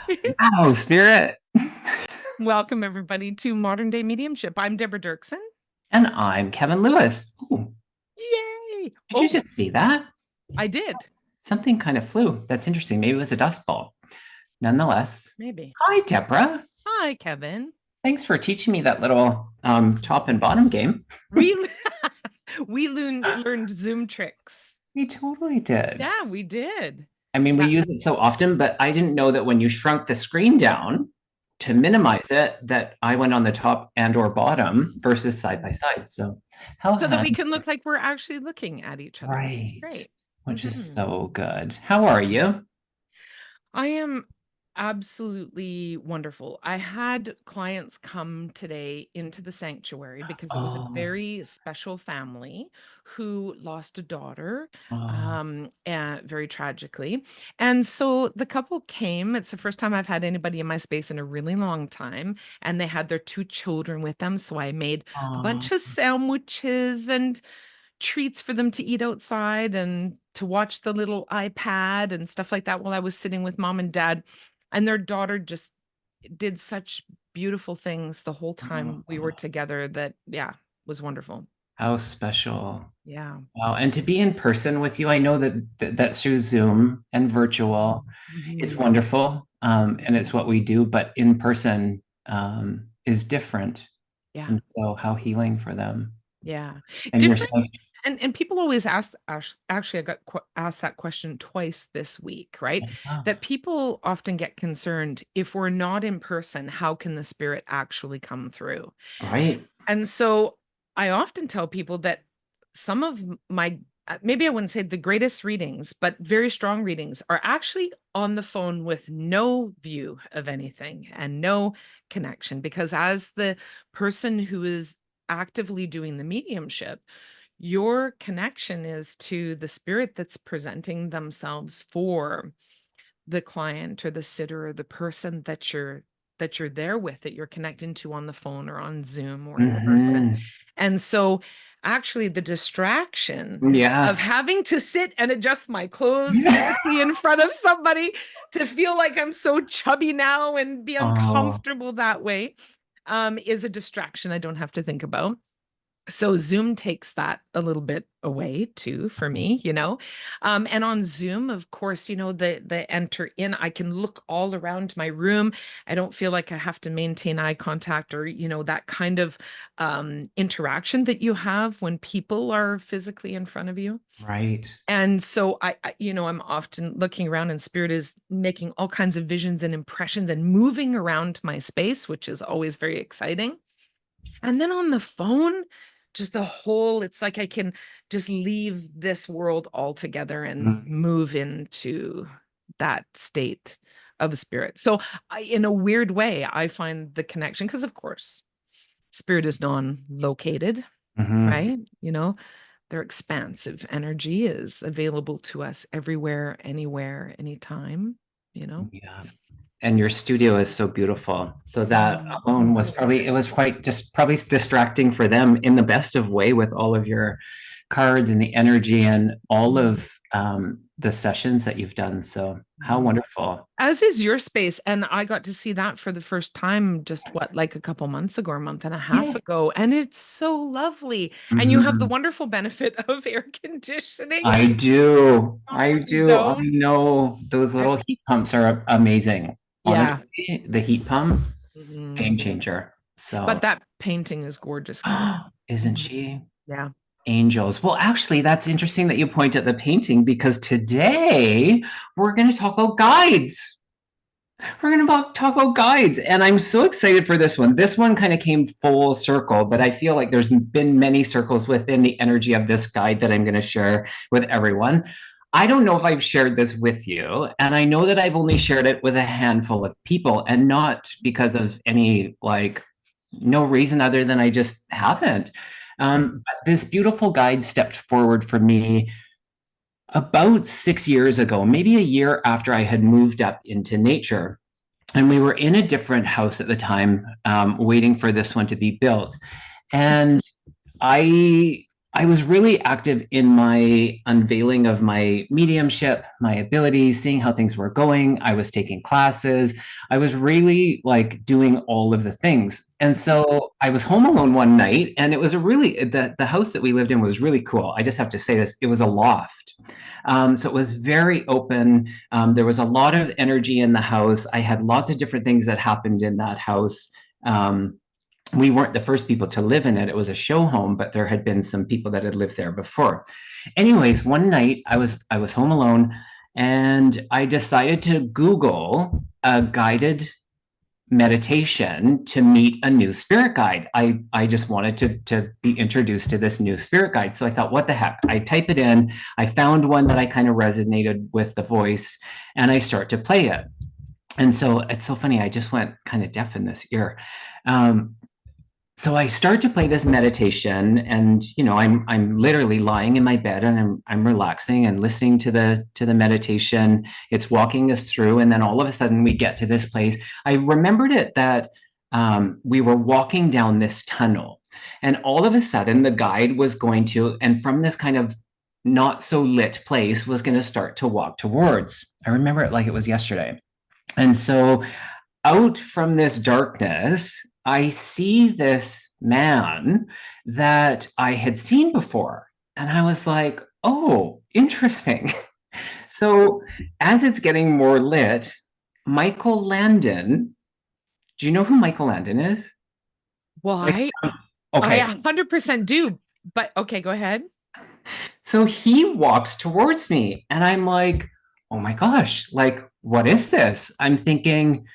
Wow, spirit. Welcome, everybody, to Modern Day Mediumship. I'm Deborah Dirksen. And I'm Kevin Lewis. Ooh, Yay! did you Oh, just see that? I did. Something kind of flew. That's interesting. Maybe it was a dust ball. Nonetheless, Maybe. hi, Deborah. Hi, Kevin. Thanks for teaching me that little top and bottom game. We we learned Zoom tricks. We totally did. Yeah, we did. I mean, we Yeah. use it so often, but I didn't know that when you shrunk the screen down to minimize it, that I went on the top and or bottom versus side by side. So how So that we handy. can look like we're actually looking at each other, which is Right. great. Which is Mhm. so good. How are you? I am absolutely wonderful. I had clients come today into the sanctuary because it was a Oh, very special family who lost a daughter, oh. and very tragically. And so the couple came. It's the first time I've had anybody in my space in a really long time, and they had their two children with them. So I made a Oh, bunch of sandwiches and treats for them to eat outside and to watch the little iPad and stuff like that while I was sitting with mom and dad. And their daughter just did such beautiful things the whole time we were oh, together that, yeah, was wonderful. how special. Yeah. Wow. And to be in person with you, I know that that's through Zoom and virtual. It's Mhm. wonderful. And it's what we do, but in person is different. Yeah. And so how healing for them. Yeah. And you're Different. so, And people always ask, actually, I got asked that question twice this week, right? oh, That people often get concerned if we're not in person, how can the spirit actually come through? right. And so I often tell people that some of my, maybe I wouldn't say the greatest readings, but very strong readings are actually on the phone with no view of anything and no connection. Because as the person who is actively doing the mediumship, your connection is to the spirit that's presenting themselves for the client or the sitter or the person that you're there with, that you're connecting to on the phone or on Zoom or in person. Hmm. And so actually the distraction of Yeah. having to sit and adjust my clothes physically in front of somebody to feel like I'm so chubby now and be Oh, uncomfortable that way, is a distraction I don't have to think about. So Zoom takes that a little bit away too for me, and on Zoom, of course, the enter in, I can look all around my room. I don't feel like I have to maintain eye contact or that kind of interaction that you have when people are physically in front of you. right. And so I'm often looking around, and spirit is making all kinds of visions and impressions and moving around my space, which is always very exciting. And then on the phone, just it's like I can just leave this world altogether and Mm. move into that state of spirit. So in a weird way, I find the connection because, of course, spirit is non-located, Mhm. right? Their expansive energy is available to us everywhere, anywhere, anytime. Yeah. And your studio is so beautiful. So that Mhm. alone was probably, it was quite just probably distracting for them in the best of way with all of your cards and the energy and all of the sessions that you've done. So how Mhm. wonderful. As is your space. And I got to see that for the first time just like a couple months ago, or a month and a half Yeah. ago. And it's so lovely. And you have the Mhm. wonderful benefit of air conditioning. I do. I Often do. I don't. know those I- little heat pumps are amazing. yeah. Honestly, the heat pump, Mhm. game changer. So, But that painting is gorgeous, Kevin. isn't Mhm. she? Yeah. Angels. Well, actually, that's interesting that you point at the painting because today we're going to talk about guides. We're going to talk about guides. And I'm so excited for this one. This one kind of came full circle, but I feel like there's been many circles within the energy of this guide that I'm going to share with everyone. I don't know if I've shared this with you, and I know that I've only shared it with a handful of people, and not because of any no reason other than I just haven't. But this beautiful guide stepped forward for me about 6 years ago, maybe a year after I had moved up into nature. And we were in a different house at the time, waiting for this one to be built. And I I was really active in my unveiling of my mediumship, my abilities, seeing how things were going. I was taking classes. I was really like doing all of the things. And so I was home alone one night, and it was a really, the house that we lived in was really cool. I just have to say this, it was a loft. So it was very open. There was a lot of energy in the house. I had lots of different things that happened in that house. We weren't the first people to live in it. It was a show home, but there had been some people that had lived there before. Anyways, one night I was home alone, and I decided to Google a guided meditation to meet a new spirit guide. I just wanted to be introduced to this new spirit guide. So I thought, what the heck? I type it in. I found one that I kind of resonated with the voice, and I start to play it. And so it's so funny. I just went kind of deaf in this ear. So I start to play this meditation, and I'm literally lying in my bed, and I'm relaxing and listening to the meditation. It's walking us through, and then all of a sudden we get to this place. I remembered it that we were walking down this tunnel, and all of a sudden the guide was going to, and from this kind of not so lit place, was going to start to walk towards. I remember it like it was yesterday. And so out from this darkness, I see this man that I had seen before. And I was like, oh, interesting. So as it's getting more lit, Michael Landon, do you know who Michael Landon is? Like, Why? I okay. 100% do. But okay, go ahead. So he walks towards me, and I'm like, oh my gosh, like, what is this? I'm thinking,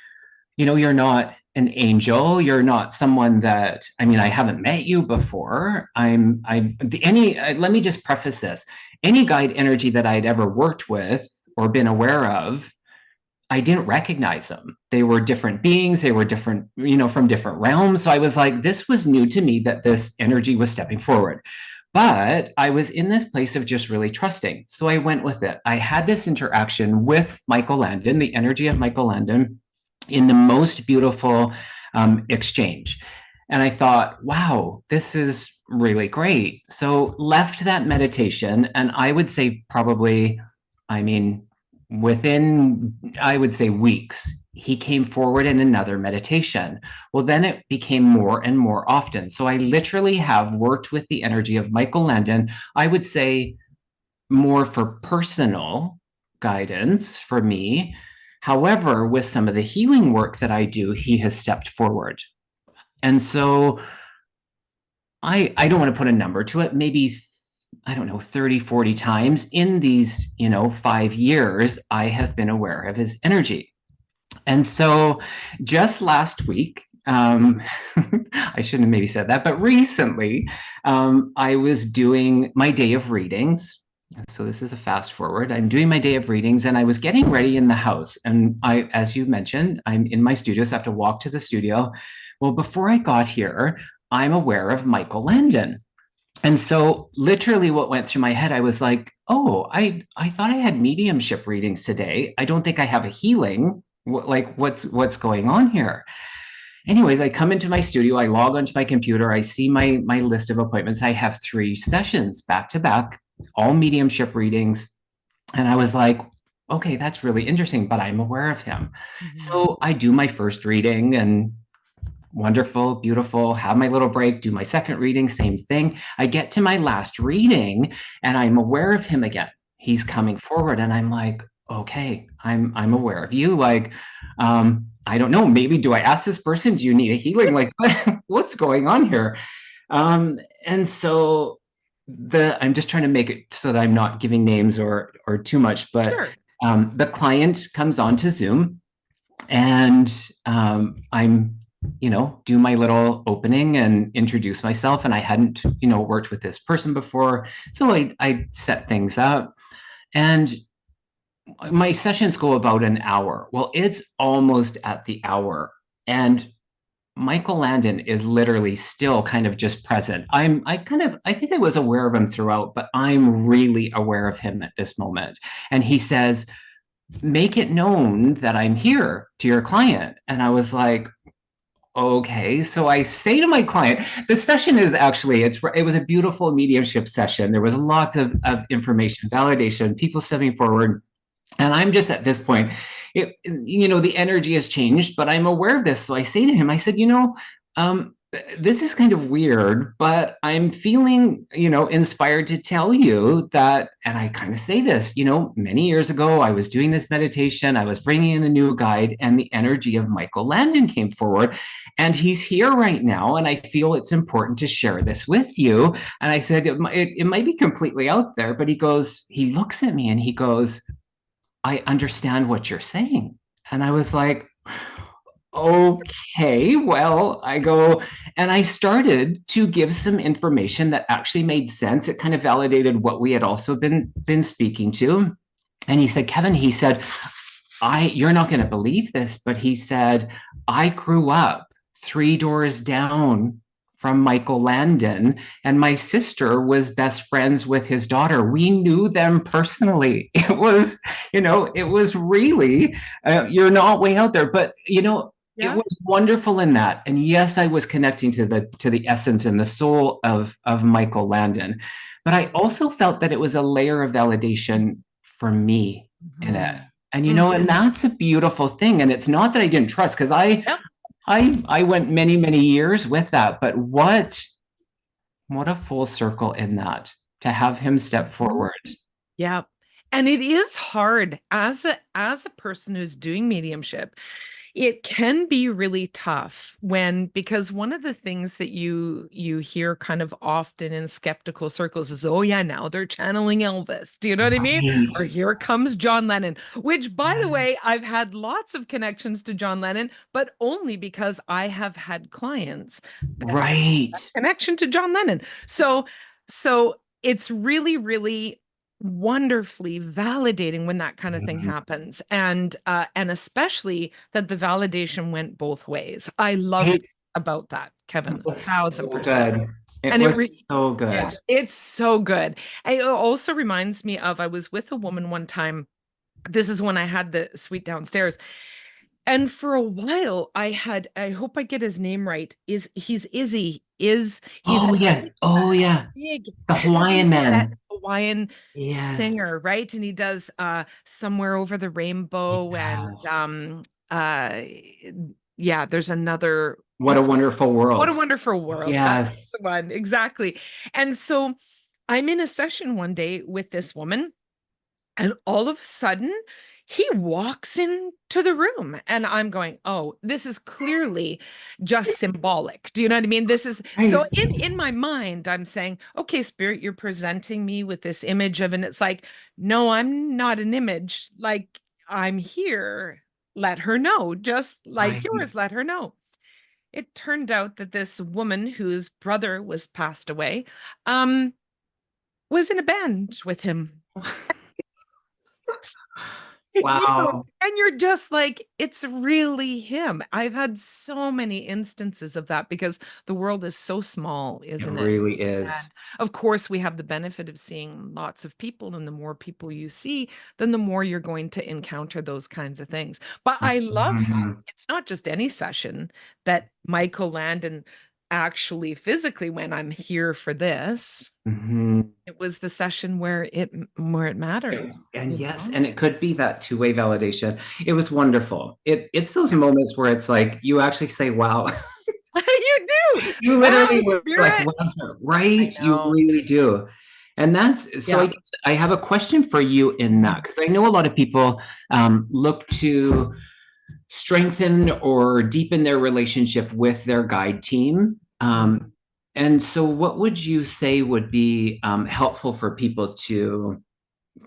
you're not an angel. You're not someone that, I mean, I haven't met you before. Let me just preface this. Any guide energy that I'd ever worked with or been aware of, I didn't recognize them. They were different beings. They were different, from different realms. So I was like, this was new to me that this energy was stepping forward. But I was in this place of just really trusting. So I went with it. I had this interaction with Michael Landon, the energy of Michael Landon, in the most beautiful exchange. And I thought, wow, this is really great. So left that meditation, and I would say probably, I mean, within, I would say weeks, he came forward in another meditation. Well, then it became more and more often. So I literally have worked with the energy of Michael Landon, I would say more for personal guidance for me. However, with some of the healing work that I do, he has stepped forward. And so I don't want to put a number to it, maybe, I don't know, 30, 40 times in these, 5 years, I have been aware of his energy. And so just last week, I shouldn't have maybe said that, but recently, I was doing my day of readings. So this is a fast forward. I'm doing my day of readings, and I was getting ready in the house. And as you mentioned, I'm in my studio, so I have to walk to the studio. Well, before I got here, I'm aware of Michael Landon. And so literally what went through my head, I was like, oh, I thought I had mediumship readings today. I don't think I have a healing. What's going on here? Anyways, I come into my studio, I log onto my computer, I see my list of appointments. I have 3 sessions back to back, all mediumship readings. And I was like, okay, that's really interesting, but I'm aware of him. Mm-hmm. So I do my first reading, and wonderful, beautiful, have my little break, do my second reading, same thing. I get to my last reading, and I'm aware of him again. He's coming forward, and I'm like, okay, I'm aware of you. Like, I don't know, maybe do I ask this person, do you need a healing? Like, what's going on here? And so I'm just trying to make it so that I'm not giving names or too much, but sure. The client comes on to Zoom, and I'm, do my little opening and introduce myself. And I hadn't, worked with this person before. So I set things up, and my sessions go about an hour. Well, it's almost at the hour, and Michael Landon is literally still kind of just present. I think I was aware of him throughout, but I'm really aware of him at this moment. And he says, make it known that I'm here to your client. And I was like, okay. So I say to my client, the session is actually, it was a beautiful mediumship session. There was lots of information, validation, people stepping forward. And I'm just at this point, the energy has changed, but I'm aware of this. So I say to him, I said, this is kind of weird, but I'm feeling, inspired to tell you that, and I kind of say this, many years ago, I was doing this meditation, I was bringing in a new guide, and the energy of Michael Landon came forward, and he's here right now, and I feel it's important to share this with you. And I said, it might be completely out there, but he looks at me and he goes, I understand what you're saying. And I was like, okay, well, I go, and I started to give some information that actually made sense. It kind of validated what we had also been speaking to. And he said, Kevin, he said, you're not going to believe this, but he said, I grew up 3 doors down from Michael Landon, and my sister was best friends with his daughter. We knew them personally. It was really, you're not way out there, but it Yeah. was wonderful in that. And yes, I was connecting to the essence and the soul of Michael Landon, but I also felt that it was a layer of validation for me in it. Mhm. And Mhm. and that's a beautiful thing. And it's not that I didn't trust, because Yep. I went many, many years with that. But what a full circle in that, to have him step Mhm. forward. Yeah. And it is hard as a person who's doing mediumship. It can be really tough because one of the things that you hear kind of often in skeptical circles is, oh yeah, now they're channeling Elvis. Do you know what I mean? Right. Or here comes John Lennon, which by the way, I've had lots of connections to John Lennon, but only because I have had clients that have a Right. connection to John Lennon. So it's really, really wonderfully validating when that kind of thing Mhm. happens, and especially that the validation went both ways. I loved Right. about that, It Kevin, was so 1000%. good. It And was so yeah, good. it's so good. And it also reminds me of, I was with a woman one time. This is when I had the suite downstairs, and for a while I hope I get his name right. He's Izzy. He's Oh yeah. Oh a yeah. big, The heavy Hawaiian set man. Hawaiian Yes. singer, right? And he does Somewhere Over the Rainbow, and Yes. uh yeah, there's another, What a wonderful What a world. Wonderful World. That's Yes. the one, exactly. And so I'm in a session one day with this woman, and all of a sudden, he walks into the room, and I'm going, "Oh, this is clearly just symbolic." Do you know what I mean? This is so Right. in my mind, I'm saying, "Okay, spirit, you're presenting me with this image of," and it's like, "No, I'm not an image. Like, I'm here. Let her know, just like Right. yours, let her know." It turned out that this woman whose brother was passed away, um, was in a band with him. Wow. And you're just like, it's really him. I've had so many instances of that because the world is so small, It isn't it? really is. And of course, we have the benefit of seeing lots of people, and the more people you see, then the more you're going to encounter those kinds of things. But I love how Mhm. it's not just any session that Michael Landon actually physically went, I'm here for this. Mhm. It was the session where it mattered, And you yes, know? and it could be that two-way validation. It was wonderful. It's those moments where it's like you actually say, "Wow." You do. You Wow, literally were like, spirit. "Wow," I right? You know. really do. And that's so I Yeah. guess I have a question for you in that, because I know a lot of people look to strengthen or deepen their relationship with their guide team. And so what would you say would be helpful for people to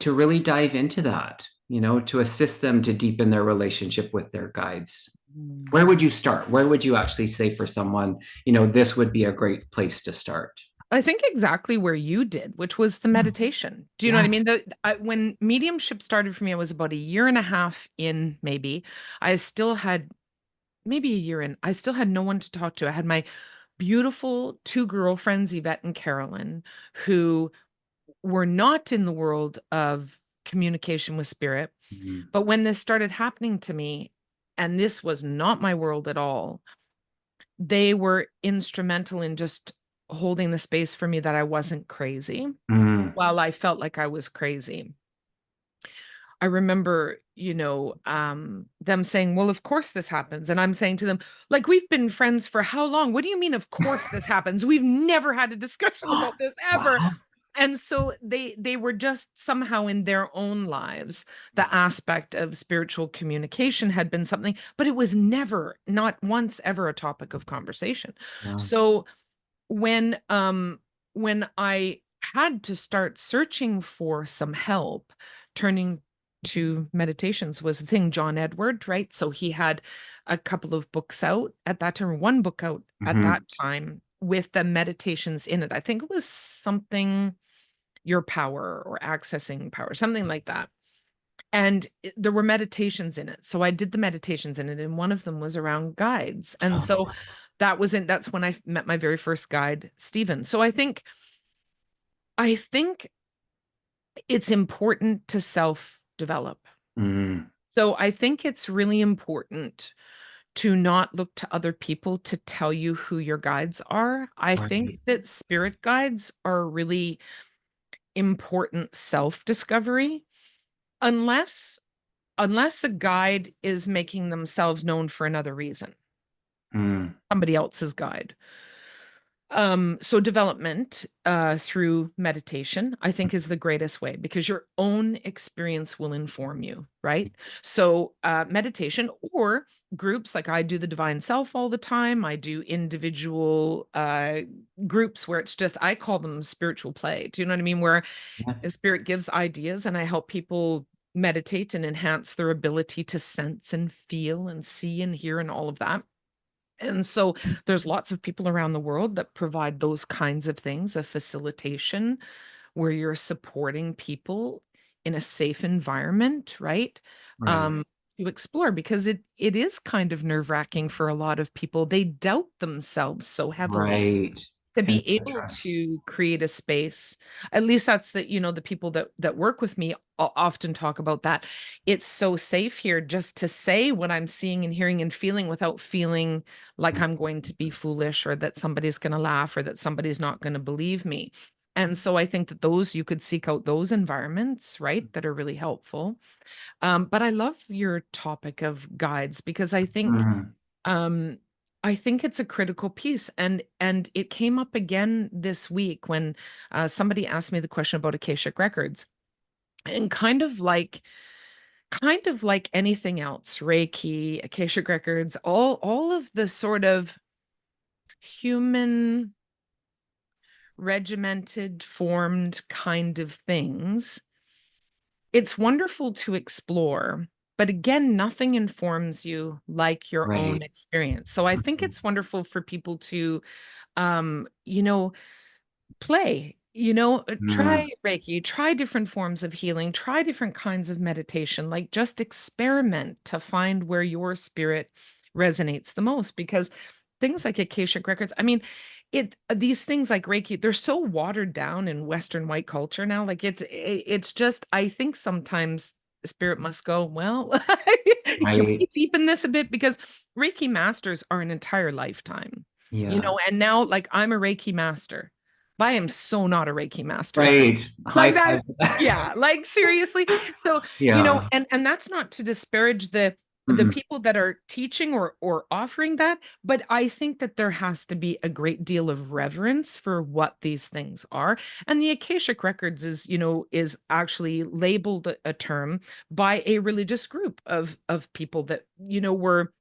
really dive into that, to assist them to deepen their relationship with their guides? Mhm. Where would you start? Where would you actually say for someone, this would be a great place to start? I think exactly where you did, which was the Yeah. meditation. Do you know what I Yeah. mean? When mediumship started for me, I was about a year and a half in, maybe. I still had maybe a year in. I still had no one to talk to. I had my beautiful two girlfriends, Yvette and Carolyn, who were not in the world of communication with spirit. Mhm. But when this started happening to me, and this was not my world at all, they were instrumental in just holding the space for me that I wasn't crazy Mm. while I felt like I was crazy. I remember, them saying, well, of course this happens. And I'm saying to them, like, we've been friends for how long? What do you mean, of course this happens? We've never had a discussion about this ever. Wow. And so they were just somehow in their own lives, the aspect of spiritual communication had been something, but it was never, not once ever a topic of conversation. Yeah. So when I had to start searching for some help, turning to meditations was the thing. John Edward, right? So he had a couple of books out at that time, one book out at that Mhm. time with the meditations in it. I think it was something Your Power or Accessing Power, something like that. And there were meditations in it. So I did the meditations in it, and one of them was around guides. And so that's when I met my very first guide, Stephen. So I think it's important to self-develop. Mm. So I think it's really important to not look to other people to tell you who your guides are. I think Right. that spirit guides are really important self-discovery unless a guide is making themselves known for another reason, Mm. somebody else's guide. So development through meditation, I think, is the greatest way because your own experience will inform you, right? So meditation or groups, like I do the Divine Self all the time. I do individual groups where it's just, I call them spiritual play. Do you know what I mean? Where Yeah. the spirit gives ideas and I help people meditate and enhance their ability to sense and feel and see and hear and all of that. And so there's lots of people around the world that provide those kinds of things, a facilitation where you're supporting people in a safe environment, right? Right. Um, to explore because it is kind of nerve-wracking for a lot of people. They doubt themselves so heavily Right. to And be able trust. to create a space. At least that's the people that work with me often talk about that. It's so safe here just to say what I'm seeing and hearing and feeling without feeling like I'm going to be foolish or that somebody's going to laugh or that somebody's not going to believe me. And so I think that those you could seek out those environments, right, that are really helpful. But I love your topic of guides because Mm. um, I think it's a critical piece, and it came up again this week when somebody asked me the question about Akashic records, and kind of like anything else, Reiki, Akashic records, all of the sort of human regimented, formed kind of things. It's wonderful to explore, but again, nothing informs you like your own Right. experience. So I think Mhm. it's wonderful for people to you know, play, try Mm. Reiki, try different forms of healing, try different kinds of meditation, like just experiment to find where your spirit resonates the most. Because things like Akashic records, I mean, these things like Reiki, they're so watered down in Western white culture now. Like it's just, I think sometimes spirit must go, well, can we Right. deepen this a bit? Because Reiki masters are an entire lifetime, Yeah. and now like I'm a Reiki master, but I am so not a Reiki master. Right. High Like that, five. yeah, like seriously. So, Yeah. and that's not to disparage the Mm. people that are teaching or offering that, but I think that there has to be a great deal of reverence for what these things are. And the Akashic records is actually labeled a term by a religious group of people that were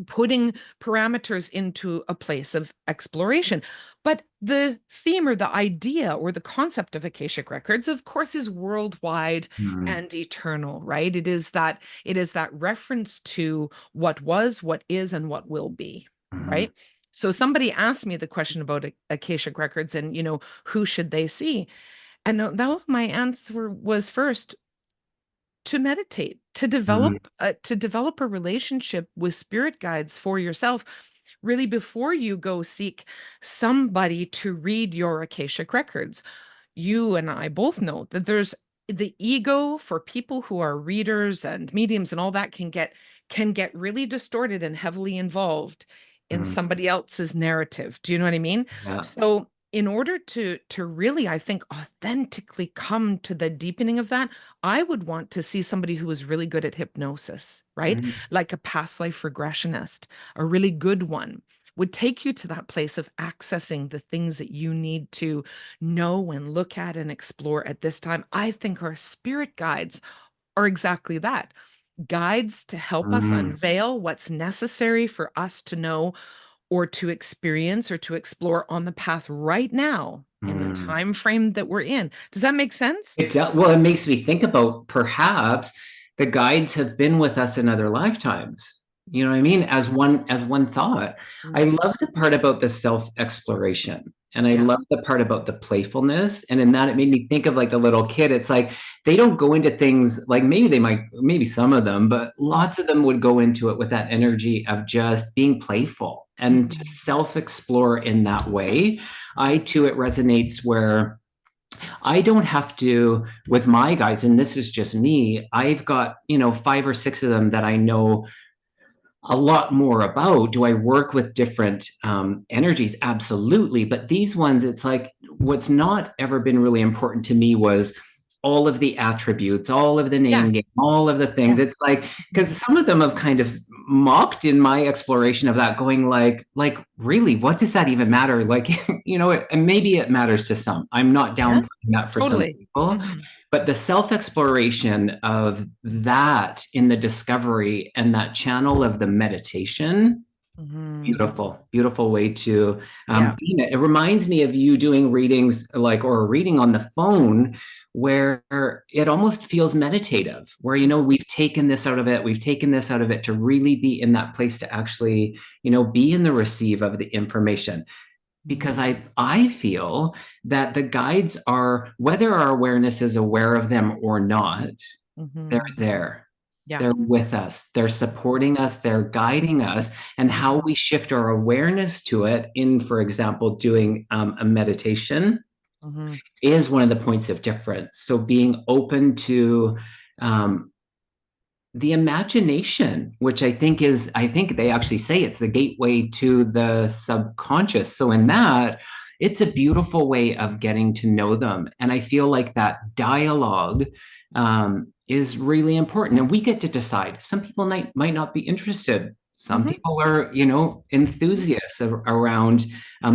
putting parameters into a place of exploration. But the theme or the idea or the concept of Akashic records, of course, is worldwide Mm. and eternal, right? It is that reference to what was, what is, and what will be, Mhm. right? So somebody asked me the question about Akashic records and who should they see? And that my answer was first to meditate, Mhm. to develop a relationship with spirit guides for yourself, really before you go seek somebody to read your Akashic records. You and I both know that there's the ego for people who are readers and mediums and all that can get really distorted and heavily involved in somebody else's narrative. Do you know what I mean? Yeah. So in order to really, I think, authentically come to the deepening of that, I would want to see somebody who is really good at hypnosis, right? Mhm. Like a past life regressionist, a really good one would take you to that place of accessing the things that you need to know and look at and explore at this time. I think our spirit guides are exactly that, guides to help us Mm. unveil what's necessary for us to know or to experience or to explore on the path right now in the Mm. time frame that we're in. Does that make sense? Well, it makes me think about perhaps the guides have been with us in other lifetimes. You know what I mean? As one thought. I Mm, love the part about the self-exploration. And I yeah. love the part about the playfulness. And in that, it made me think of like the little kid. It's like they don't go into things like maybe they might, maybe some of them, but lots of them would go into it with that energy of just being playful and to Mhm. self-explore in that way. I too, it resonates where I don't have to, with my guys, and this is just me, I've got, 5 or 6 of them that I know a lot more about. Do I work with different energies? Absolutely. But these ones, it's like what's not ever been really important to me was all of the attributes, all of the Yeah. name game, all of the things. Yeah. It's like, Mhm. because some of them have kind of mocked in my exploration of that, going like, really, what does that even matter? Like, and maybe it matters to some. I'm not Yeah. downplaying that for some Totally. people, Mhm. but the self exploration of that in the discovery and that channel of the meditation, Mhm. beautiful, beautiful way to Yeah. be in it. It reminds me of you doing readings like, or a reading on the phone where it almost feels meditative, where, we've taken this out of it, we've taken this out of it to really be in that place to actually, be in the receive of the information, because Mhm. I feel that the guides are, whether our awareness is aware of them or not, they're Mhm. there. Yeah. They're with us. They're supporting us. They're guiding us. And how Mhm. we shift our awareness to it in, for example, doing a meditation Mhm. is one of the points of difference. So being open to um, the imagination, which I think they actually say it's the gateway to the subconscious. So in that, it's a beautiful way of getting to know them. And I feel like that dialogue is really important. And we get to decide. Some people might not be interested. Some Mhm. people are, enthusiasts around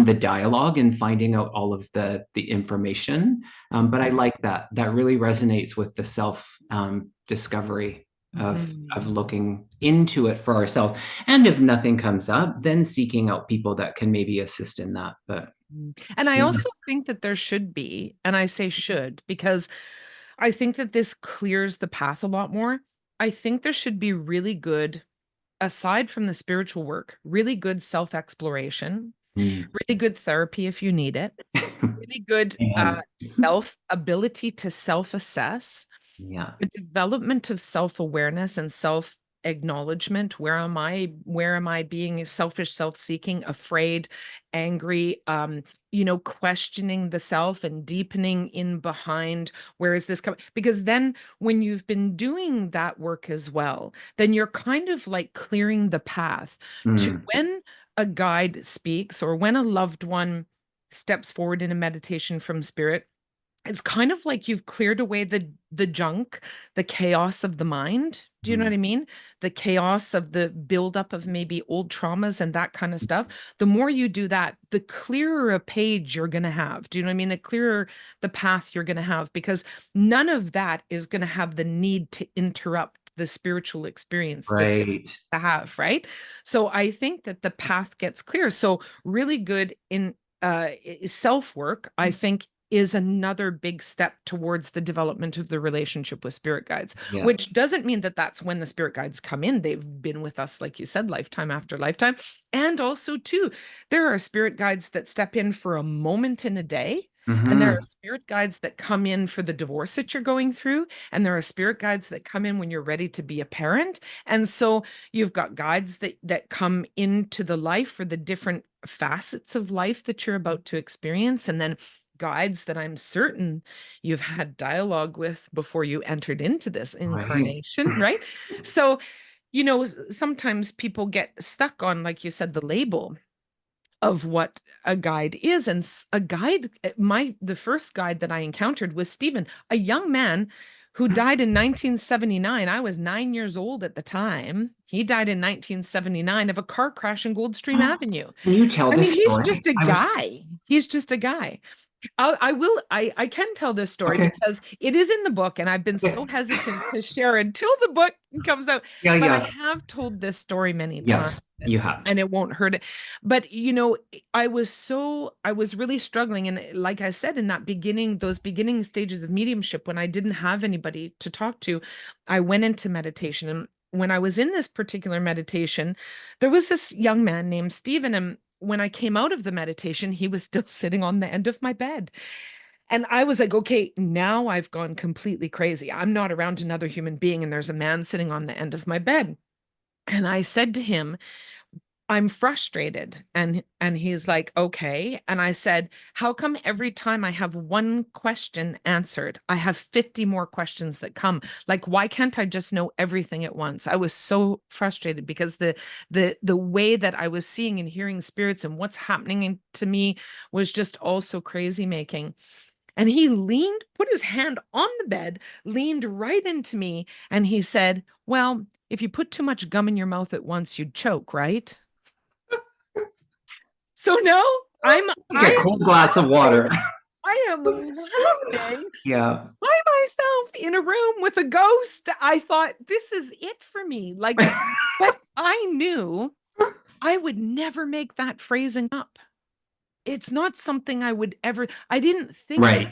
the dialogue and finding out all of the information. But I like that. That really resonates with the self discovery of Mhm. looking into it for ourselves. And if nothing comes up, then seeking out people that can maybe assist in that. But And I yeah. also think that there should be, and I say should because I think that this clears the path a lot more. I think there should be really good, aside from the spiritual work, really good self exploration, Mm. really good therapy if you need it, really good And self ability to self assess, yeah, the development of self-awareness and self-acknowledgement. Where am I being selfish, self-seeking, afraid, angry, questioning the self and deepening in behind, where is this coming? Because then when you've been doing that work as well, then you're kind of like clearing the path to mm, when a guide speaks or when a loved one steps forward in a meditation from spirit. It's kind of like you've cleared away the junk, the chaos of the mind. Do you know what mm, I mean? The chaos of the buildup of maybe old traumas and that kind of stuff. The more you do that, the clearer a page you're going to have. Do you know what I mean? The clearer the path you're going to have, because none of that is going to have the need to interrupt the spiritual experience this right. to have, right? So I think that the path gets clear. So really good in self work, I think, is another big step towards the development of the relationship with spirit guides, Yeah. which doesn't mean that that's when the spirit guides come in. They've been with us, like you said, lifetime after lifetime. And also, too, there are spirit guides that step in for a moment in a day. And there are Hmm. spirit guides that come in for the divorce that you're going through. And there are spirit guides that come in when you're ready to be a parent. And so you've got guides that come into the life for the different facets of life that you're about to experience. And then guides that I'm certain you've had dialogue with before you entered into this Right. incarnation, right? So Sometimes people get stuck on, like you said, the label of what a guide is. And a guide, the first guide that I encountered was Stephen, a young man who died in 1979. I was 9 years old at the time. He died in 1979 of a car crash in Goldstream Avenue. Can you tell I mean, this he's story? just a I was guy. He's just a guy. I can tell this story okay. because it is in the book, and I've been so Okay. hesitant to share until the book comes out. Yeah, But I yeah. have told this story many times, Yes, you have. and it won't hurt it. But I was really struggling. And like I said, in those beginning stages of mediumship, when I didn't have anybody to talk to, I went into meditation. And when I was in this particular meditation, there was this young man named Stephen, and when I came out of the meditation, he was still sitting on the end of my bed. And I was like, okay, now I've gone completely crazy. I'm not around another human being, and there's a man sitting on the end of my bed. And I said to him, I'm frustrated. And he's like, okay. And I said, how come every time I have one question answered, I have 50 more questions that come? Like, why can't I just know everything at once? I was so frustrated because the way that I was seeing and hearing spirits and what's happening to me was just all so crazy making. And he leaned, put his hand on the bed, leaned right into me, and he said, well, if you put too much gum in your mouth at once, you'd choke, right? So now I'm Like a I cold glass of water. I am laughing Yeah. by myself in a room with a ghost. I thought this is it for me. Like, but I knew I would never make that phrasing up. It's not something I would ever, I didn't think it. Right.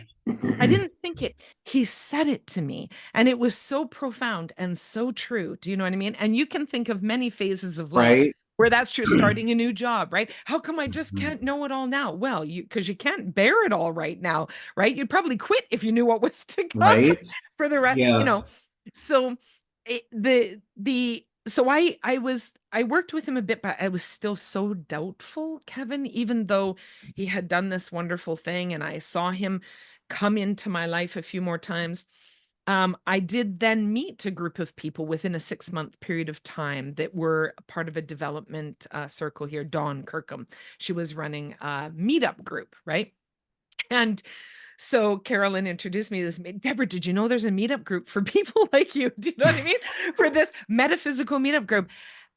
I didn't think it. He said it to me, and it was so profound and so true. Do you know what I mean? And you can think of many phases of life Right. where that's true, starting a new job, right? How come I just can't know it all now? Well, because you can't bear it all right now, right? You'd probably quit if you knew what was to come Right. for the rest, Yeah. So I worked with him a bit, but I was still so doubtful, Kevin, even though he had done this wonderful thing and I saw him come into my life a few more times. I did then meet a group of people within a 6-month period of time that were part of a development circle here. Dawn Kirkham, she was running a meetup group, right? And so Carolyn introduced me to this. Deborah, did you know there's a meetup group for people like you? Do you know what I mean? For this metaphysical meetup group.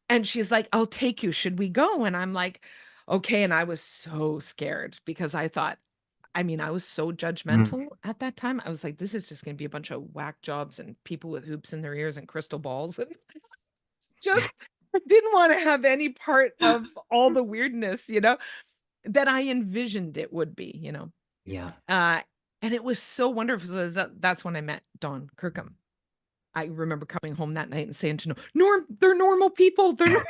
And she's like, I'll take you. Should we go? And I'm like, okay. And I was so scared because I was so Mhm. judgmental at that time. I was like, this is just going to be a bunch of whack jobs and people with hoops in their ears and crystal balls. And just I didn't want to have any part of all the weirdness, that I envisioned it would be. Yeah. Uh, and it was so wonderful. So that's when I met Dawn Kirkham. I remember coming home that night and saying to Norm, they're normal people. They're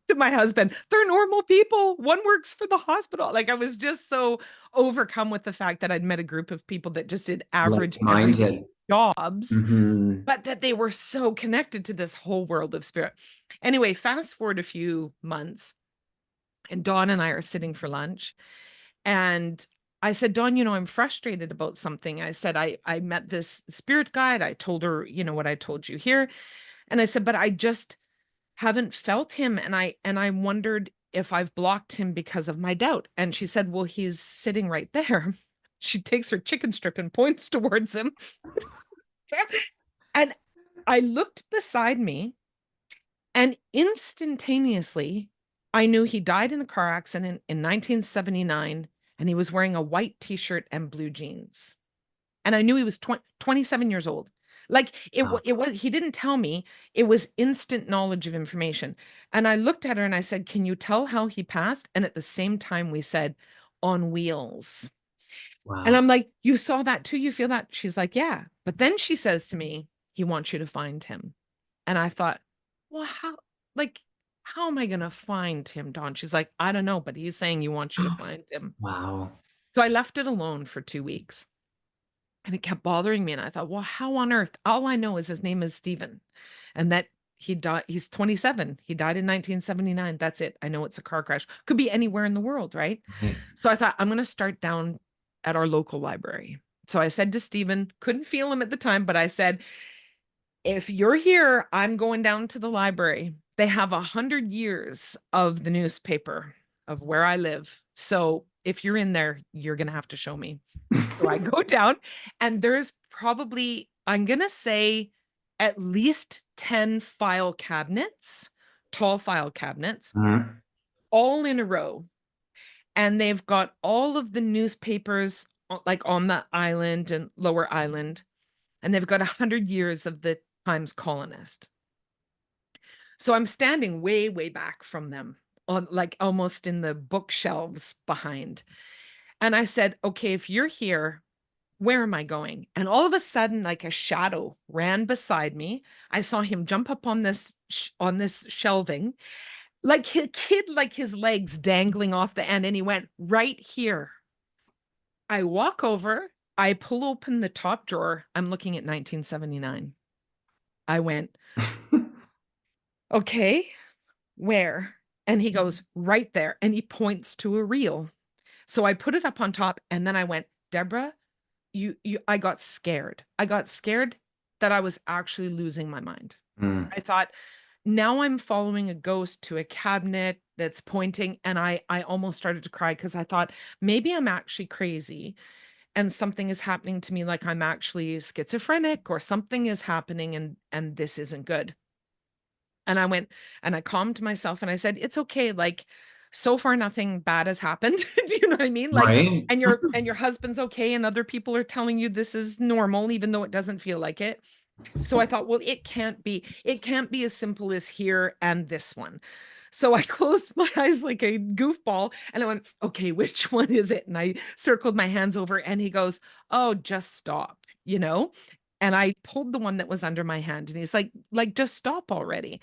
to my husband, they're normal people. One works for the hospital. Like I was just so overcome with the fact that I'd met a group of people that just did average everyday Like-minded. jobs, Hmm. but that they were so connected to this whole world of spirit. Anyway, fast forward a few months, and Dawn and I are sitting for lunch. And I said, Dawn, I'm frustrated about something. I said, I met this spirit guide. I told her, what I told you here. And I said, but I just haven't felt him. And I wondered if I've blocked him because of my doubt. And she said, well, he's sitting right there. She takes her chicken strip and points towards him. And I looked beside me, and instantaneously, I knew he died in a car accident in 1979, and he was wearing a white t-shirt and blue jeans. And I knew he was 27 years old. Like Wow. it was, he didn't tell me, it was instant knowledge of information. And I looked at her and I said, can you tell how he passed? And at the same time, we said, on wheels. And Wow. I'm like, you saw that too? You feel that? She's like, yeah. But then she says to me, he wants you to find him. And I thought, well, like, how am I going to find him, Dawn? She's like, I don't know, but he's saying you want you to find him. Wow. So I left it alone for 2 weeks, and it kept bothering me. And I thought, well, how on earth? All I know is his name is Stephen, and that he died. He's 27. He died in 1979. That's it. I know it's a car crash. Could be anywhere in the world, right? Right. So I thought, I'm going to start down at our local library. So I said to Stephen, couldn't feel him at the time, but I said, If you're here, I'm going down to the library. They have 100 years of the newspaper of where I live. So if you're in there, you're gonna have to show me. So I go down, and there's probably, I'm gonna say, at least 10 file cabinets, tall file cabinets, Mhm. all in a row. And they've got all of the newspapers like on the island and lower island, and they've got 100 years of the Times Colonist. So I'm standing way, way back from them, on like almost in the bookshelves behind. And I said, okay, if you're here, where am I going? And all of a sudden, like a shadow ran beside me. I saw him jump up on this shelving, like his kid, like his legs dangling off the end, and he went right here. I walk over, I pull open the top drawer. I'm looking at 1979. I went, okay, where? And he goes, right there. And he points to a reel. So I put it up on top, and then I went, Deborah, I got scared. I got scared that I was actually losing my mind. Mm. I thought, now I'm following a ghost to a cabinet that's pointing, and I almost started to cry because I thought maybe I'm actually crazy and something is happening to me, like I'm actually schizophrenic or something is happening, and this isn't good. And I went and I calmed myself and I said, it's okay. Like, so far nothing bad has happened. Do you know what I mean? Like, Right. and your husband's okay, and other people are telling you this is normal, even though it doesn't feel like it. So I thought, well, it can't be as simple as here and this one. So I closed my eyes like a goofball and I went, okay, which one is it? And I circled my hands over, and he goes, oh, just stop, you know? And I pulled the one that was under my hand, and he's like, just stop already.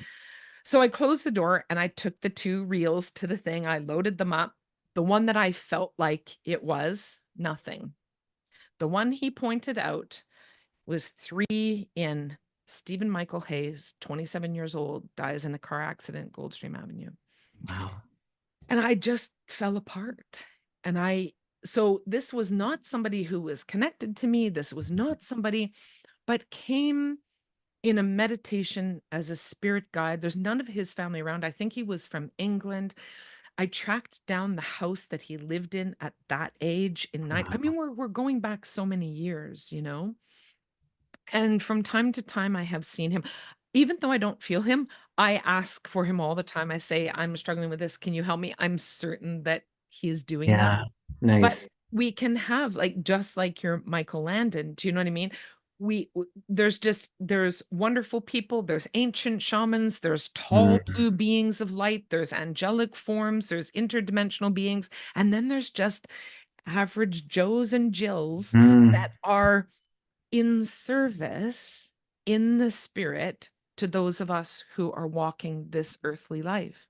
So I closed the door and I took the two reels to the thing. I loaded them up. The one that I felt like it was nothing. The one he pointed out was three in. Stephen Michael Hayes, 27 years old, dies in a car accident, Goldstream Avenue. Wow. And I just fell apart. And so this was not somebody who was connected to me. This was not somebody, but came in a meditation as a spirit guide. There's none of his family around. I think he was from England. I tracked down the house that he lived in at that age in night. I mean, we're going back so many years, you know? And from time to time, I have seen him. Even though I don't feel him, I ask for him all the time. I say, I'm struggling with this. Can you help me? I'm certain that he is doing that. Yeah. But Nice. we can have, like, just like your Michael Landon. Do you know what I mean? There's wonderful people, there's ancient shamans, there's tall Mm. blue beings of light, there's angelic forms, there's interdimensional beings, and then there's just average Joes and Jills Mm. that are in service in the spirit to those of us who are walking this earthly life.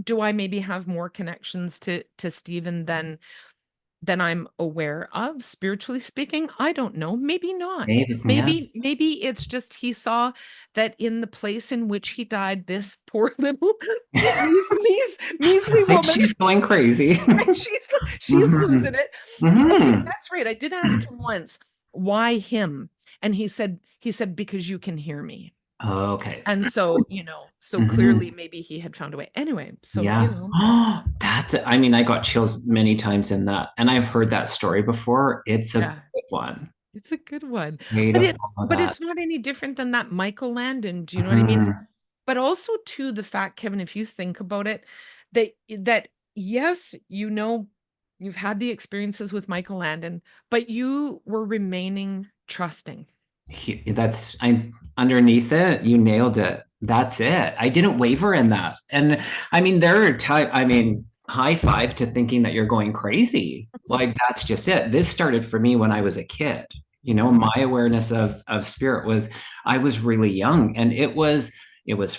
Do I maybe have more connections to Stephen than I'm aware of, spiritually speaking? I don't know. Maybe not. Maybe, yeah. Maybe it's just he saw that in the place in which he died, this poor little measly Like woman, she's going crazy. she's Mhm. losing it. Okay, Mhm. that's right. I did ask him once, why him? And he said, because you can hear me. Okay. And so, so clearly Mhm. maybe he had found a way. Anyway, so, Yeah. Oh, that's it. I mean, I got chills many times in that, and I've heard that story before. It's a yeah, good one. it's a good one. Way But to it's follow but that. it's not any different than that Michael Landon. Do you know what I mean? Mhm. But also too the fact, Kevin, if you think about it, that yes, you've had the experiences with Michael Landon, but you were remaining trusting. That's I underneath it. You nailed it. That's it. I didn't waver in that. And I mean, there are times. I mean, high five to thinking that you're going crazy. Like that's just it. This started for me when I was a kid. You know, Mhm. my awareness of spirit was I was really young, and it was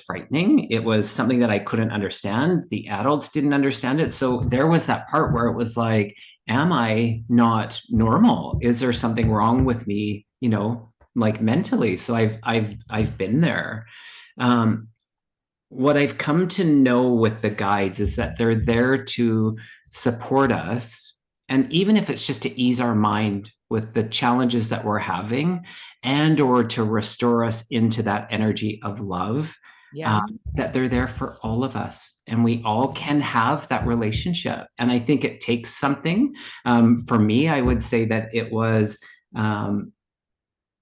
frightening. It was something that I couldn't understand. The adults didn't understand it. So there was that part where it was like, am I not normal? Is there something wrong with me? Like mentally. So I've been there. Um, what I've come to know with the guides is that they're there to support us, and even if it's just to ease our mind with the challenges that we're having, and or to restore us into that energy of love, Yeah. that they're there for all of us, and we all can have that relationship. And I think it takes something. For me, I would say that it was,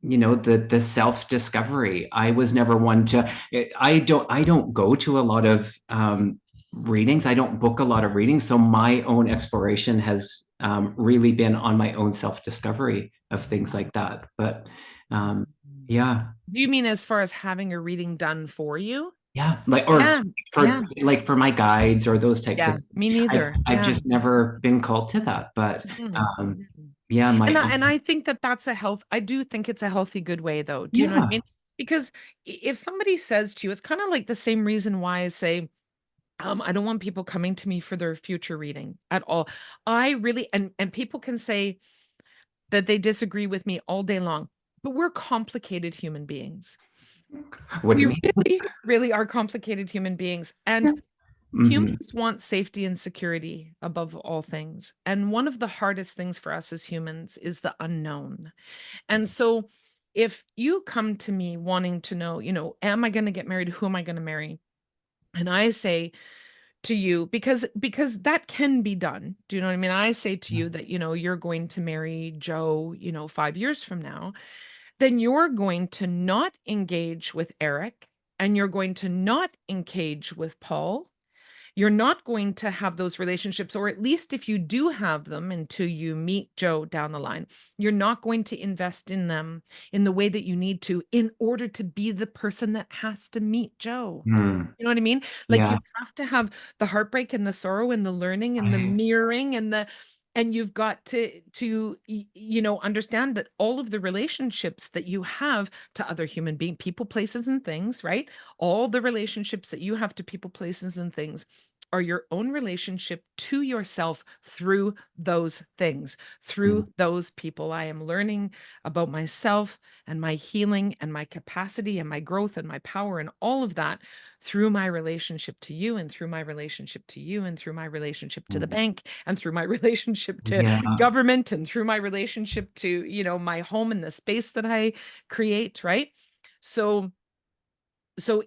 the self discovery. I was never one to. I don't go to a lot of readings. I don't book a lot of readings, so my own exploration has really been on my own self discovery of things like that. But um, Mhm. yeah, Do you mean as far as having a reading done for you? yeah, like, or Yeah. for Yeah. like for my guides or those types of Yeah. things. Me I've neither. I've Yeah. just never been called to that. But Mhm. um, Mhm. yeah, my And own. I think that that's a health. I do think it's a healthy, good way, though. Do you know what I Yeah. mean? Because if somebody says to you, it's kind of like the same reason why I say, I don't want people coming to me for their future reading at all. I really, and people can say that they disagree with me all day long, but we're complicated human beings. What do We you mean? really, really are complicated human beings. And Yeah. Hmm. humans want safety and security above all things. And one of the hardest things for us as humans is the unknown. And so if you come to me wanting to know, am I going to get married? Who am I going to marry? And I say to you, because that can be done. Do you know what I mean? I say to you that, you're going to marry Joe, 5 years from now, then you're going to not engage with Eric and you're going to not engage with Paul. You're not going to have those relationships, or at least if you do have them until you meet Joe down the line, you're not going to invest in them in the way that you need to in order to be the person that has to meet Joe. Hmm. You know what I mean? Like Yeah. you have to have the heartbreak and the sorrow and the learning and the I, mirroring and you've got to understand that all of the relationships that you have to other human being people, places and things, right? All the relationships that you have to people, places and things are your own relationship to yourself through those things, through mm, those people. I am learning about myself and my healing and my capacity and my growth and my power and all of that through my relationship to you and through my relationship to you and through my relationship to the mm, bank and through my relationship to yeah. government and through my relationship to, my home and the space that I create, right? So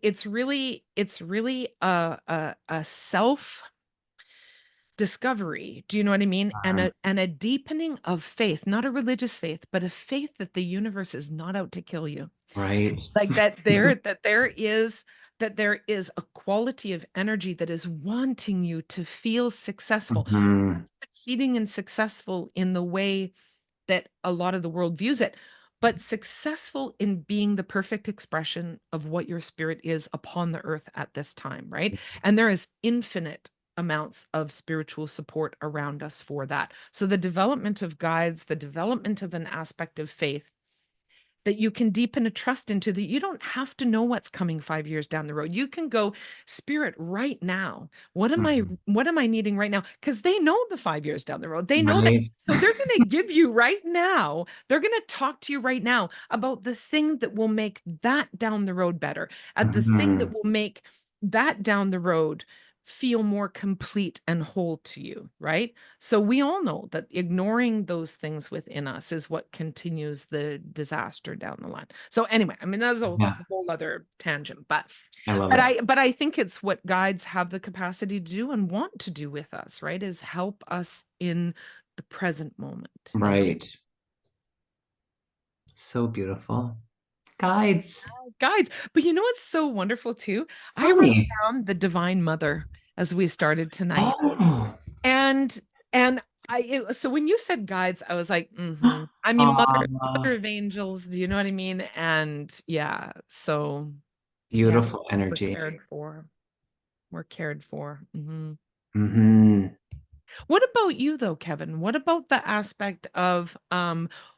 it's really a self discovery. Do you know what I mean? And uh, a deepening of faith, not a religious faith, but a faith that the universe is not out to kill you. right. Like that there is a quality of energy that is wanting you to feel successful, not Mhm. succeeding and successful in the way that a lot of the world views it, but successful in being the perfect expression of what your spirit is upon the earth at this time, right? And there is infinite amounts of spiritual support around us for that. So the development of guides, the development of an aspect of faith that you can deepen a trust into, that you don't have to know what's coming 5 years down the road. You can go, spirit, right now. What am I Mhm. what am I needing right now? Because they know the 5 years down the road. They know that. Right. So they're going to give you right now, they're going to talk to you right now about the thing that will make that down the road better, at the thing that Mhm. will make that down the road feel more complete and whole to you, right? So we all know that ignoring those things within us is what continues the disaster down the line. So anyway, I mean that's a Yeah, whole other tangent, but I love but it. I but I think it's what guides have the capacity to do and want to do with us, right? Is help us in the present moment. Right. So beautiful. Guides. Guides. But you know what's so wonderful too? I Tell wrote me. down the Divine Mother as we started tonight. Oh. And so when you said guides, I was like, I mean, mother of angels, do you know what I mean? And yeah, so yeah, Beautiful we're energy. cared for. We're cared for. Hmm. What about you though, Kevin? What about the aspect of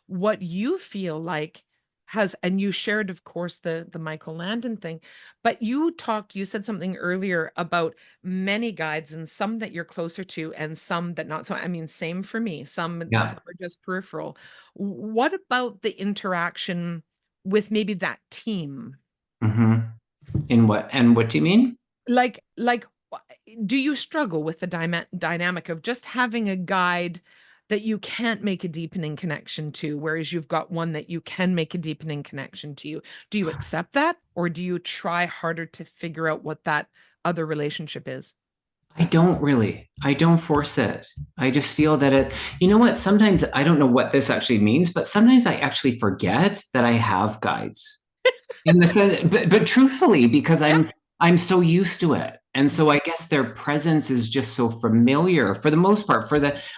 what you feel like has, and you shared, of course, the Michael Landon thing, but you said something earlier about many guides and some that you're closer to and some that not so. I mean, same for me. Some Yeah. are just peripheral. What about the interaction with maybe that team? Hmm. In what? And what do you mean? Like, do you struggle with the dynamic of just having a guide that you can't make a deepening connection to, whereas you've got one that you can make a deepening connection to you. Do you accept that, or do you try harder to figure out what that other relationship is? I don't really. I don't force it. I just feel that you know what? Sometimes I don't know what this actually means, but sometimes I actually forget that I have guides in the sense, but truthfully, because Yeah. I'm so used to it. And so I guess their presence is just so familiar for the most part.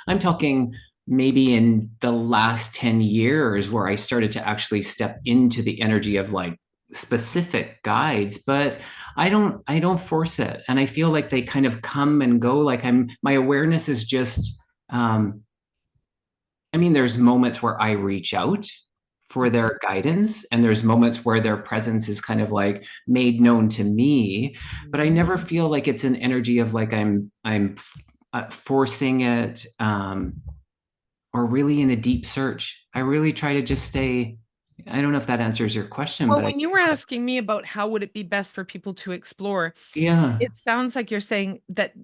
I'm talking maybe in the last 10 years where I started to actually step into the energy of like specific guides, but I don't force it. And I feel like they kind of come and go. Like my awareness is just I mean, there's moments where I reach out for their guidance, and there's moments where their presence is kind of like made known to me, but I Mhm. never feel like it's an energy of like I'm forcing it, or really in a deep search. I really try to just stay. I don't know if that answers your question, Well, but when you were asking me about how would it be best for people to explore, yeah, it sounds like you're saying that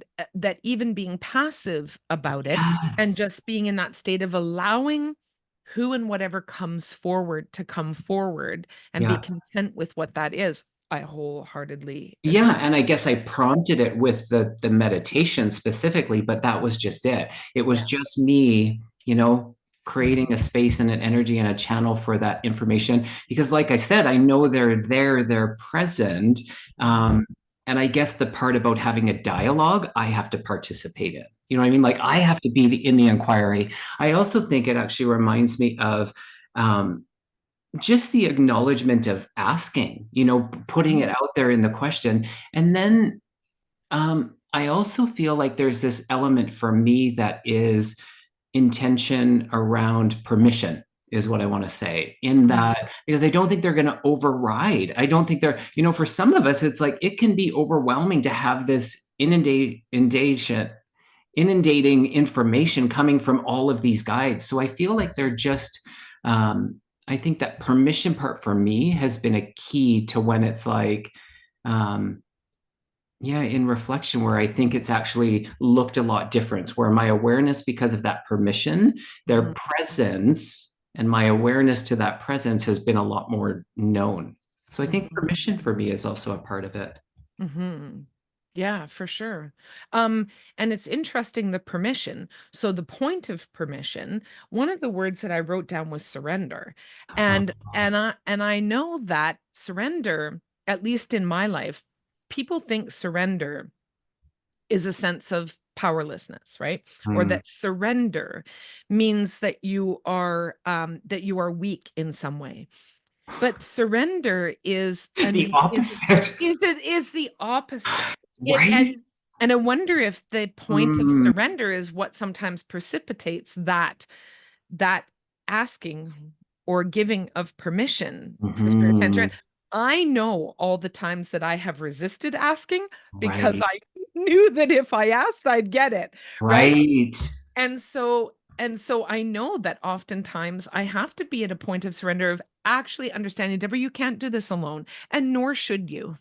even being passive about it and yes, just being in that state of allowing who and whatever comes forward to come forward and be yeah. content with what that is. I wholeheartedly Yeah, agree. and I guess I prompted it with the meditation specifically, but that was just it. It was Yeah. just me, Mhm. creating a space and an energy and a channel for that information. Because, like I said, I know they're there, they're present. Mhm. Um, and I guess the part about having a dialogue, I have to participate in. You know what I mean? Like I have to be in the inquiry. I also think it actually reminds me of um, just the acknowledgement of asking, putting it Mhm. out there in the question. And then I also feel like there's this element for me that is intention around permission, is what I want to say. In Mhm. that, because I don't think they're going to override. I don't think for some of us, it's like it can be overwhelming to have this inundating information coming from all of these guides. So I feel like they're just, I think that permission part for me has been a key to when it's like, um, yeah, in reflection, where I think it's actually looked a lot different, where my awareness, because of that permission, their Mhm. presence, and my awareness to that presence has been a lot more known. So I think Mhm. permission for me is also a part of it. Mhm. Yeah, for sure. And it's interesting the permission. So the point of permission, one of the words that I wrote down was surrender. And I know that surrender, at least in my life, people think surrender is a sense of powerlessness, right? Or Mm. that surrender means that you are weak in some way. But surrender The opposite, is the opposite. It right? and I wonder if the point of Mm. surrender is what sometimes precipitates that asking or giving of permission for spirit to enter in. Mhm. I know all the times that I have resisted asking because Right, I knew that if I asked, I'd get it, right? right. And so I know that oftentimes I have to be at a point of surrender of actually understanding, Deborah, you can't do this alone, and nor should you,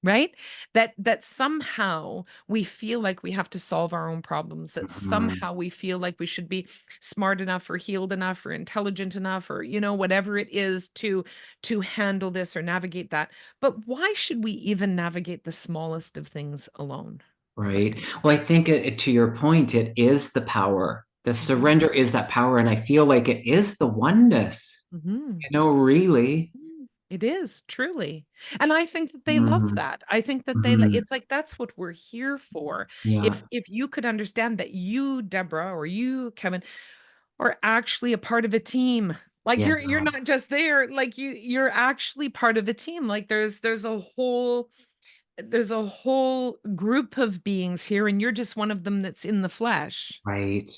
right? That somehow we feel like we have to solve our own problems, that Mhm. somehow we feel like we should be smart enough or healed enough or intelligent enough or whatever it is to handle this or navigate that. But why should we even navigate the smallest of things alone? Right. Well, I think to your point, it is the power. The Mhm. surrender is that power. And I feel like it is the oneness, Mhm. really. It is truly. And I think that they love Mhm. that. I think that Mhm. it's like that's what we're here for. Yeah. If you could understand that you, Deborah, or you, Kevin, are actually a part of a team. Like Yeah. you're not just there, like you're actually part of a team. Like there's a whole group of beings here, and you're just one of them that's in the flesh. Right.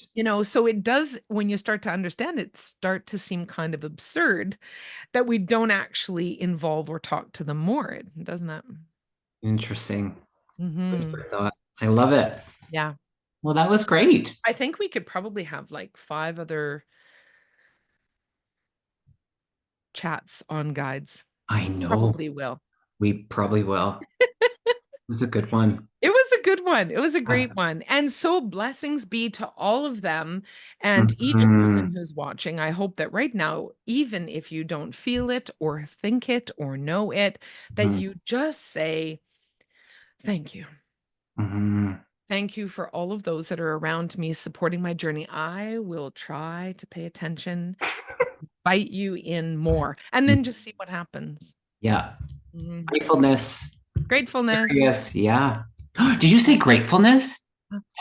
So it does, when you start to understand it, start to seem kind of absurd that we don't actually involve or talk to them more, doesn't it? Interesting. Food Hmm. for thought. I love it. Yeah. Well, that was great. I think we could probably have like 5 other chats on guides. I know Probably will. we probably will. was a good one. It was a good one. It was a Uh, great one. And so blessings be to all of them and each person mhm, who's watching. I hope that right now, even if you don't feel it or think it or know it, that mhm, you just say, thank you. mhm. Thank you for all of those that are around me supporting my journey. I will try to pay attention, bite you in more, and then just see what happens. Yeah. Mhm. Gratefulness. Gratefulness. Curious. Yeah. Did you say gratefulness?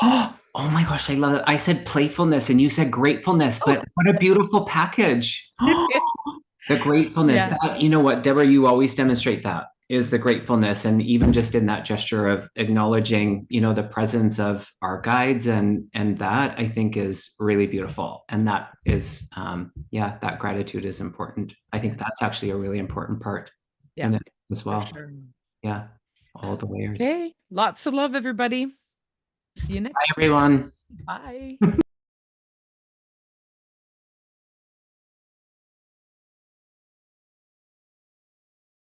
Oh my gosh, I love it. I said playfulness and you said gratefulness, Oh, but what a beautiful package. The gratefulness yeah. that, you know what, Deborah, you always demonstrate that is the gratefulness. And even just in that gesture of acknowledging, the presence of our guides and that I think is really beautiful. And that is, yeah, that gratitude is important. I Yeah. think that's actually a really important part Yeah, in it as for well. sure. Yeah, all the layers. Okay. Lots of love, everybody. See you Bye, next time. everyone. Bye.